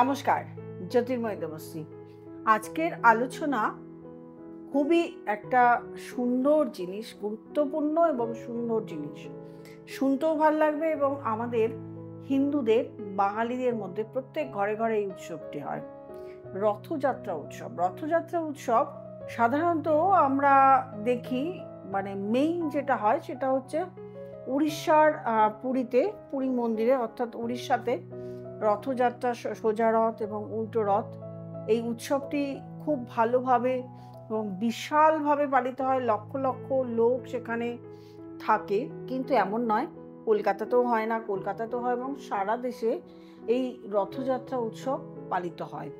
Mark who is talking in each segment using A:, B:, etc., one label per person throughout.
A: নমস্কার, জ্যোতির্ময় দেবশ্রী। আজকের আলোচনা খুবই একটা সুন্দর জিনিস, গুরুত্বপূর্ণ এবং সুন্দর জিনিস। শুনতেও ভালো লাগবে এবং আমাদের হিন্দুদের, বাঙালিদের মধ্যে প্রত্যেক ঘরে ঘরে এই উৎসবটি হয়, রথযাত্রা উৎসব। রথযাত্রা উৎসব সাধারণত আমরা দেখি, মানে মেইন যেটা হয় সেটা হচ্ছে উড়িষ্যার পুরীতে, পুরী মন্দিরে, অর্থাৎ উড়িষ্যাতে রথযাত্রা, সোজা রথ এবং উল্টো রথ, এই উৎসবটি খুব ভালোভাবে এবং বিশালভাবে পালিত হয়। লক্ষ লক্ষ লোক সেখানে থাকে। কিন্তু এমন নয়, কলকাতাতেও হয় না, কলকাতাতেও হয় এবং সারা দেশে এই রথযাত্রা উৎসব পালিত হয়।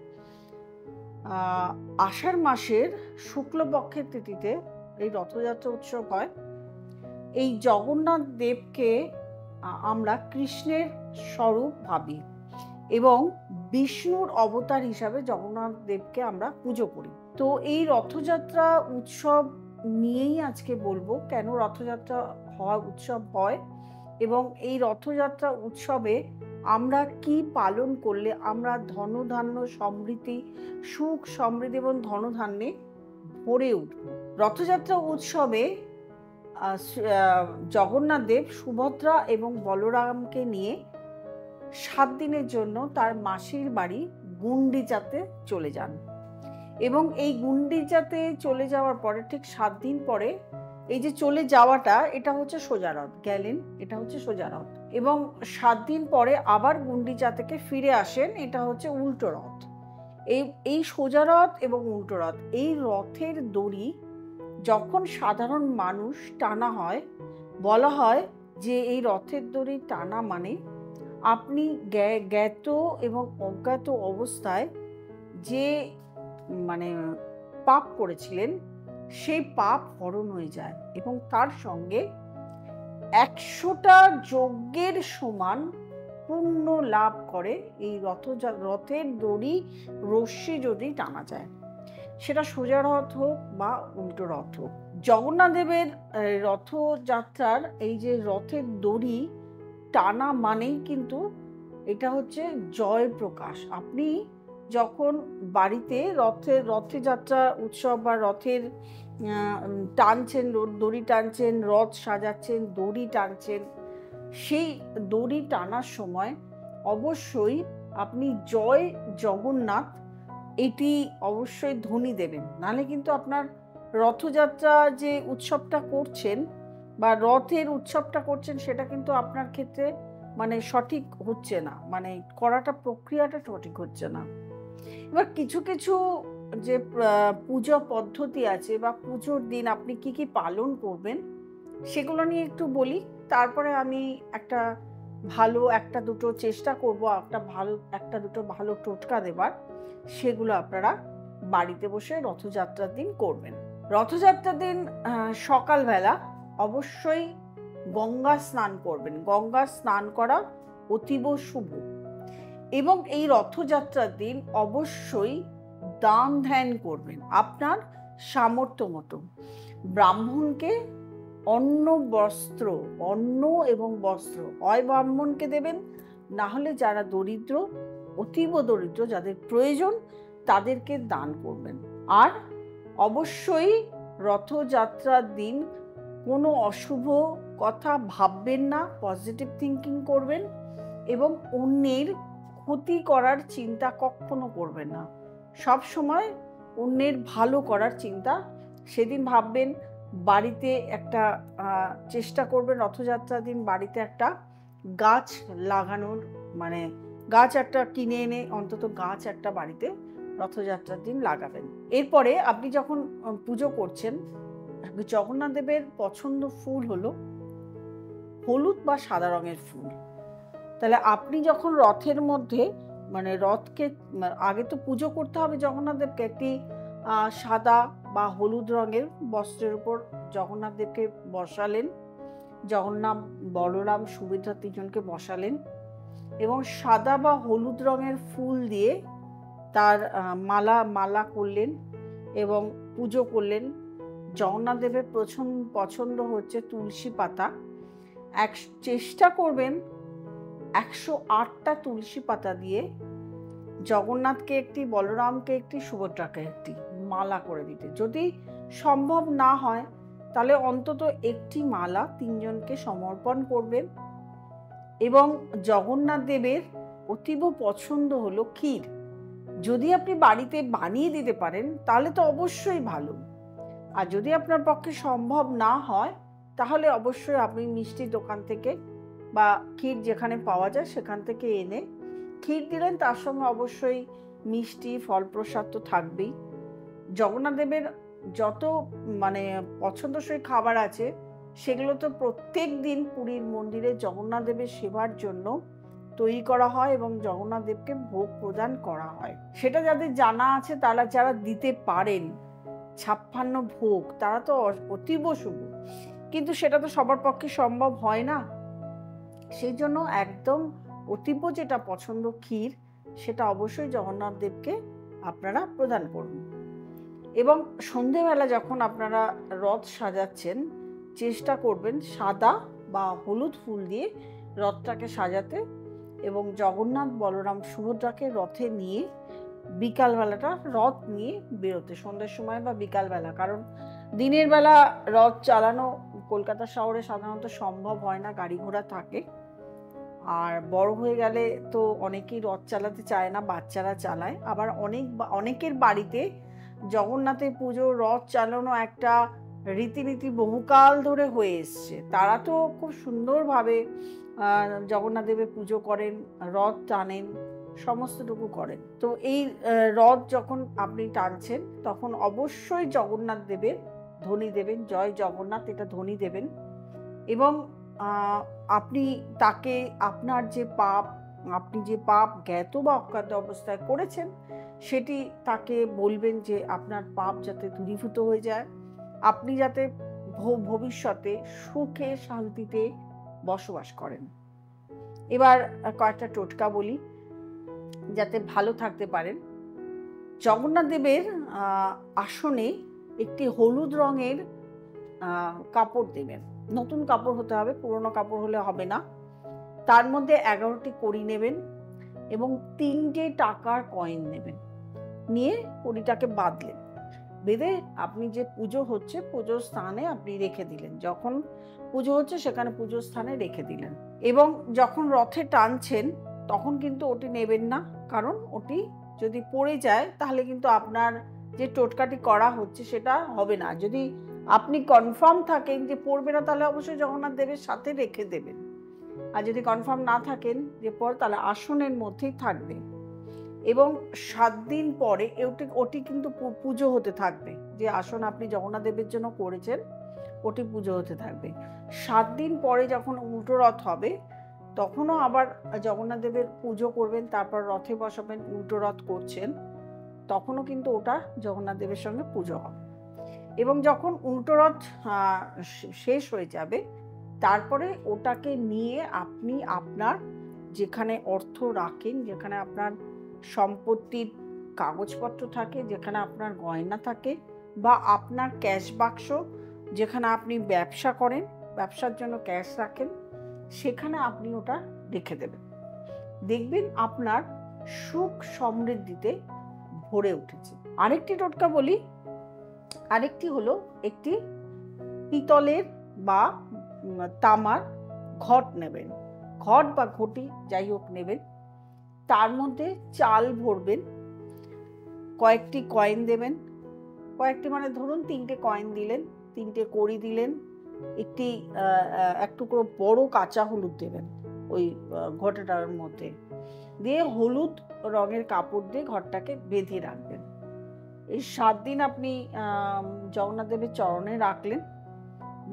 A: আষাঢ় মাসের শুক্লপক্ষের তিথিতে এই রথযাত্রা উৎসব হয়। এই জগন্নাথ দেবকে আমরা কৃষ্ণের স্বরূপ ভাবি এবং বিষ্ণুর অবতার হিসাবে জগন্নাথ দেবকে আমরা পুজো করি। তো এই রথযাত্রা উৎসব নিয়েই আজকে বলবো, কেন রথযাত্রা উৎসব হয় এবং এই রথযাত্রা উৎসবে আমরা কি পালন করলে আমরা ধনধান্য, সমৃদ্ধি, সুখ সমৃদ্ধি এবং ধনধান্যে ভরে উঠব। রথযাত্রা উৎসবে জগন্নাথ দেব সুভদ্রা এবং বলরামকে নিয়ে 7 দিনের জন্য তার মাসির বাড়ি গুন্ডিচাতে চলে যান এবং এই গুন্ডিচাতে চলে যাওয়ার পরে ঠিক 7 দিন পরে, এই যে চলে যাওয়াটা, এটা হচ্ছে সোজা রথ, গেলেন, এটা হচ্ছে সোজা রথ, এবং 7 দিন পরে আবার গুন্ডিচা থেকে ফিরে আসেন, এটা হচ্ছে উল্টো রথ। এই সোজা রথ এবং উল্টো রথ, এই রথের দড়ি যখন সাধারণ মানুষ টানা হয়, বলা হয় যে এই রথের দড়ি টানা মানে আপনি জ্ঞাত এবং অজ্ঞাত অবস্থায় যে মানে পাপ করেছিলেন সেই পাপ হরণ হয়ে যায় এবং তার সঙ্গে 100টা যজ্ঞের সমান পুণ্য লাভ করে এই রথের দড়ি রশ্মি যদি টানা যায়, সেটা সোজা রথ হোক বা উল্টো রথ হোক। জগন্নাথ দেবের রথযাত্রার এই যে রথের দড়ি টানা মানেই কিন্তু এটা হচ্ছে জয় প্রকাশ। আপনি যখন বাড়িতে রথযাত্রা উৎসব বা রথের টানছেন, দড়ি টানছেন, রথ সাজাচ্ছেন, দড়ি টানছেন, সেই দড়ি টানার সময় অবশ্যই আপনি জয় জগন্নাথ এটি অবশ্যই ধ্বনি দেবেন, নাহলে কিন্তু আপনার রথযাত্রা যে উৎসবটা করছেন বা রথের উৎসবটা করছেন সেটা কিন্তু আপনার ক্ষেত্রে মানে সঠিক হচ্ছে না, মানে করাটা প্রক্রিয়াটা সঠিক হচ্ছে না। এবার কিছু কিছু যে পুজো পদ্ধতি আছে বা পুজোর দিন আপনি কি কি পালন করবেন সেগুলো নিয়ে একটু বলি, তারপরে আমি একটা দুটো চেষ্টা করব একটা দুটো ভালো টোটকা দেবার, সেগুলো আপনারা বাড়িতে বসে রথযাত্রার দিন করবেন। রথযাত্রার দিন সকালবেলা অবশ্যই গঙ্গা স্নান করবেন। গঙ্গা স্নান করা অতীব শুভ এবং এই রথযাত্রার দিন অবশ্যই দান ধ্যান করবেন আপনার সামর্থ্য মতো। ব্রাহ্মণকে অন্ন এবং বস্ত্র হয় ব্রাহ্মণকে দেবেন, না হলে যারা দরিদ্র, অতীব দরিদ্র, যাদের প্রয়োজন তাদেরকে দান করবেন। আর অবশ্যই রথযাত্রার দিন কোনো অশুভ কথা ভাববেন না, পজিটিভ থিঙ্কিং করবেন এবং অন্যের ক্ষতি করার চিন্তা কখনো করবেন না। সব সময় অন্যের ভালো করার চিন্তা সেদিন ভাববেন। বাড়িতে একটা চেষ্টা করবেন রথযাত্রার দিন বাড়িতে একটা গাছ লাগানোর, মানে গাছ একটা কিনে এনে অন্তত গাছ একটা বাড়িতে রথযাত্রার দিন লাগাবেন। এরপরে আপনি যখন পুজো করছেন, জগন্নাথ দেবের পছন্দ ফুল হলো হলুদ বা সাদা রঙের ফুল। তাহলে আপনি যখন রথের মধ্যে, মানে রথকে আগে তো পুজো করতে হবে জগন্নাথ দেবকে, একটি সাদা বা হলুদ রঙের বস্ত্রের উপর জগন্নাথ দেবকে বসালেন, জগন্নাথ, বলরাম, সুভদ্রা তিনজনকে বসালেন এবং সাদা বা হলুদ রঙের ফুল দিয়ে তার মালা করলেন এবং পুজো করলেন। জগন্নাথ দেবের পছন্দ হচ্ছে তুলসী পাতা। চেষ্টা করবেন 108টা তুলসী পাতা দিয়ে জগন্নাথকে একটি, বলরামকে একটি, সুভদ্রাকে একটি মালা করে দিতে। যদি সম্ভব না হয় তাহলে অন্তত একটি মালা তিনজনকে সমর্পণ করবেন। এবং জগন্নাথ দেবের অতীব পছন্দ হলো ক্ষীর। যদি আপনি বাড়িতে বানিয়ে দিতে পারেন তাহলে তো অবশ্যই ভালো। আর যদি আপনার পক্ষে সম্ভব না হয় তাহলে অবশ্যই আপনি মিষ্টির দোকান থেকে বা ক্ষীর যেখানে পাওয়া যায় সেখান থেকে এনে ক্ষীর দিলেন, তার সঙ্গে অবশ্যই মিষ্টি, ফল প্রসাদ তো থাকবেই। জগন্নাথ দেবের যত মানে পছন্দসই খাবার আছে সেগুলো তো প্রত্যেক দিন পুরীর মন্দিরে জগন্নাথ দেবের সেবার জন্য তৈরি করা হয় এবং জগন্নাথ দেবকে ভোগ প্রদান করা হয়। সেটা যাদের জানা আছে, তারা যারা দিতে পারেন 56 ভোগ, তারা তো অতীব শুভ। কিন্তু সেটা তো সবার পক্ষে সম্ভব হয় না। সেই জন্য একদম অতীব যেটা পছন্দ ক্ষীর, সেটা অবশ্যই জগন্নাথ দেবকে আপনারা প্রদান করুন। এবং সন্ধেবেলা যখন আপনারা রথ সাজাচ্ছেন, চেষ্টা করবেন সাদা বা হলুদ ফুল দিয়ে রথটাকে সাজাতে এবং জগন্নাথ, বলরাম, সুভদ্রাকে রথে নিয়ে বিকালবেলাটা রথ নিয়ে বেরোতে, সন্ধ্যের সময় বা বিকালবেলা। কারণ দিনের বেলা রথ চালানো কলকাতা শহরে সাধারণত সম্ভব হয় না, গাড়ি ঘোড়া থাকে। আর বড় হয়ে গেলে তো অনেকেই রথ চালাতে চায় না, বাচ্চারা চালায়। আবার অনেকের বাড়িতে জগন্নাথের পুজো, রথ চালানো একটা রীতিনীতি বহুকাল ধরে হয়ে এসছে। তারা তো খুব সুন্দরভাবে জগন্নাথ দেবের পুজো করেন, রথ টানেন, সমস্তটুকু করেন। তো এই রথ যখন আপনি টানছেন তখন অবশ্যই জগন্নাথ দেবের ধ্বনি দেবেন, জয় জগন্নাথ, এটা ধ্বনি দেবেন। এবং আপনি তাকে আপনার যে পাপ, আপনি যে পাপ জ্ঞাত বা অজ্ঞাত অবস্থায় করেছেন সেটি তাকে বলবেন যে আপনার পাপ যাতে দূরীভূত হয়ে যায়, আপনি যাতে ভবিষ্যতে সুখে শান্তিতে বসবাস করেন। এবার কয়েকটা টোটকা বলি যাতে ভালো থাকতে পারেন। জগন্নাথ দেবের আসনে একটি হলুদ রঙের কাপড় দেবেন। নতুন কাপড় হতে হবে, পুরনো কাপড় হলে হবে না। তার মধ্যে 11টি কড়ি নেবেন এবং 3টে টাকার কয়েন নেবেন। নিয়ে কড়িটাকে বাঁধলেন, বেঁধে আপনি যে পুজো হচ্ছে পুজোর স্থানে আপনি রেখে দিলেন। যখন পুজো হচ্ছে সেখানে পুজোর স্থানে রেখে দিলেন। এবং যখন রথে টানছেন তখন কিন্তু ওটি নেবেন না, কারণ ওটি যদি পড়ে যায় তাহলে কিন্তু আপনার যে টোটকাটি করা হচ্ছে সেটা হবে না। যদি আপনি কনফার্ম থাকেন যে পড়বে না তাহলে অবশ্যই জগন্নাথ দেবের সাথে রেখে দেবেন। আর যদি কনফার্ম না থাকেন যে পড়, তাহলে আসনের মধ্যেই থাকবে। এবং 7 দিন পরে ওটি কিন্তু পুজো হতে থাকবে। যে আসন আপনি জগন্নাথ দেবের জন্য করেছেন ওটি পুজো হতে থাকবে। 7 দিন পরে যখন উল্টো রথ হবে তখনও আবার জগন্নাথ দেবের পুজো করবেন, তারপর রথে বসাবেন। উল্টো রথ করছেন তখনও কিন্তু ওটা জগন্নাথ দেবের সঙ্গে পুজো হবে। এবং যখন উল্টো রথ শেষ হয়ে যাবে তারপরে ওটাকে নিয়ে আপনি আপনার যেখানে অর্থ রাখেন, যেখানে আপনার সম্পত্তির কাগজপত্র থাকে, যেখানে আপনার গয়না থাকে, বা আপনার ক্যাশ বাক্স যেখানে আপনি ব্যবসা করেন, ব্যবসার জন্য ক্যাশ রাখেন, সেখানে আপনি ওটা রেখে দেবেন। দেখবেন আপনার সুখ সমৃদ্ধিতে ভরে উঠেছে। আরেকটি টোটকা বলি। আরেকটি হলো একটি পিতলের বা তামার ঘট নেবেন, ঘট বা ঘটি যাই হোক নেবেন। তার মধ্যে চাল ভরবেন, কয়েকটি কয়েন দেবেন, কয়েকটি মানে ধরুন 3টে কয়েন দিলেন, 3টে কড়ি দিলেন, এক টুকরো বড় কাঁচা হলুদ দেবেন ওই ঘটটার মধ্যে দিয়ে হলুদ রঙের কাপড় দিয়ে ঘরটাকে বেঁধে রাখবেন। এই 7 দিন আপনি জগন্নাথ দেবের চরণে রাখলেন।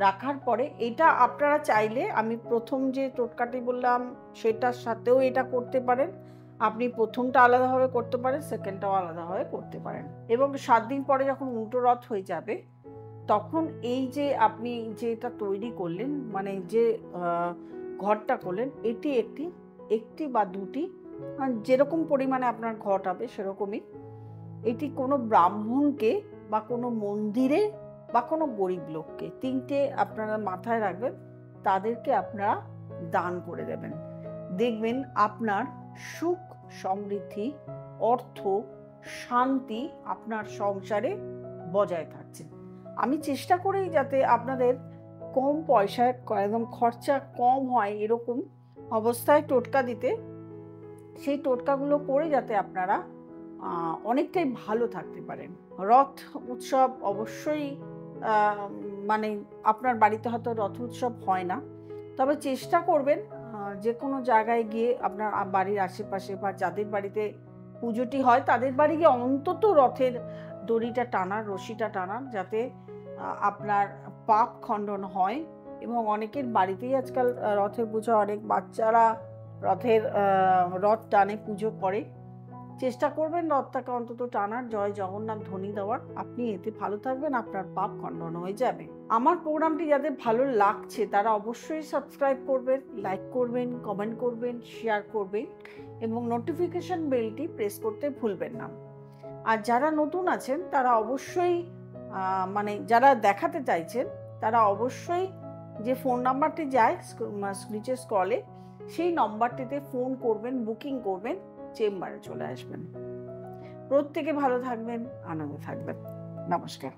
A: রাখার পরে এটা আপনারা চাইলে আমি প্রথম যে টোটকাটি বললাম সেটার সাথেও এটা করতে পারেন। আপনি প্রথমটা আলাদাভাবে করতে পারেন, সেকেন্ডটাও আলাদাভাবে করতে পারেন। এবং 7 দিন পরে যখন উল্টো রথ হয়ে যাবে তখন এই যে আপনি যেটা তৈরি করলেন, মানে যে ঘরটা করলেন, এটি একটি বা দুটি, যেরকম পরিমাণে আপনার ঘট হবে সেরকমই, এটি কোনো ব্রাহ্মণকে বা কোনো মন্দিরে বা কোনো গরিব লোককে, 3টে আপনারা মাথায় রাখবেন, তাদেরকে আপনারা দান করে দেবেন। দেখবেন আপনার সুখ সমৃদ্ধি অর্থ, শান্তি আপনার সংসারে বজায় থাকছে। আমি চেষ্টা করি যাতে আপনাদের কম পয়সায় একদম খরচা কম হয় এরকম অবস্থায় টোটকা দিতে। সেই টোটকাগুলো করে যাতে আপনারা অনেকটাই ভালো থাকতে পারেন। রথ উৎসব অবশ্যই মানে আপনার বাড়িতে হয়তো রথ উৎসব হয় না, তবে চেষ্টা করবেন যে কোনো জায়গায় গিয়ে আপনার বাড়ির আশেপাশে বা যাদের বাড়িতে পুজোটি হয় তাদের বাড়ি গিয়ে অন্তত রথের দড়িটা টানার, রশিটা টানার, যাতে আপনার পাপ খণ্ডন হয়। এবং অনেকের বাড়িতেই আজকাল রথের পুজো, অনেক বাচ্চারা রথের রথ টানে, পুজো করে। চেষ্টা করবেন রথটাকে অন্তত টানার, জয় জগন্নাথ ধ্বনি দেওয়ার। আপনি এতে ভালো থাকবেন, আপনার পাপ খণ্ডন হয়ে যাবে। আমার প্রোগ্রামটি যাদের ভালো লাগছে তারা অবশ্যই সাবস্ক্রাইব করবেন, লাইক করবেন, কমেন্ট করবেন, শেয়ার করবেন এবং নোটিফিকেশন বেলটি প্রেস করতে ভুলবেন না। আর যারা নতুন আছেন তারা অবশ্যই মানে যারা দেখাতে চাইছেন তারা অবশ্যই যে ফোন নাম্বারটি যায় নিচে স্ক্রলে, সেই নম্বরটিতে ফোন করবেন, বুকিং করবেন, চেম্বারে চলে আসবেন। প্রত্যেকে ভালো থাকবেন, আনন্দে থাকবেন। নমস্কার।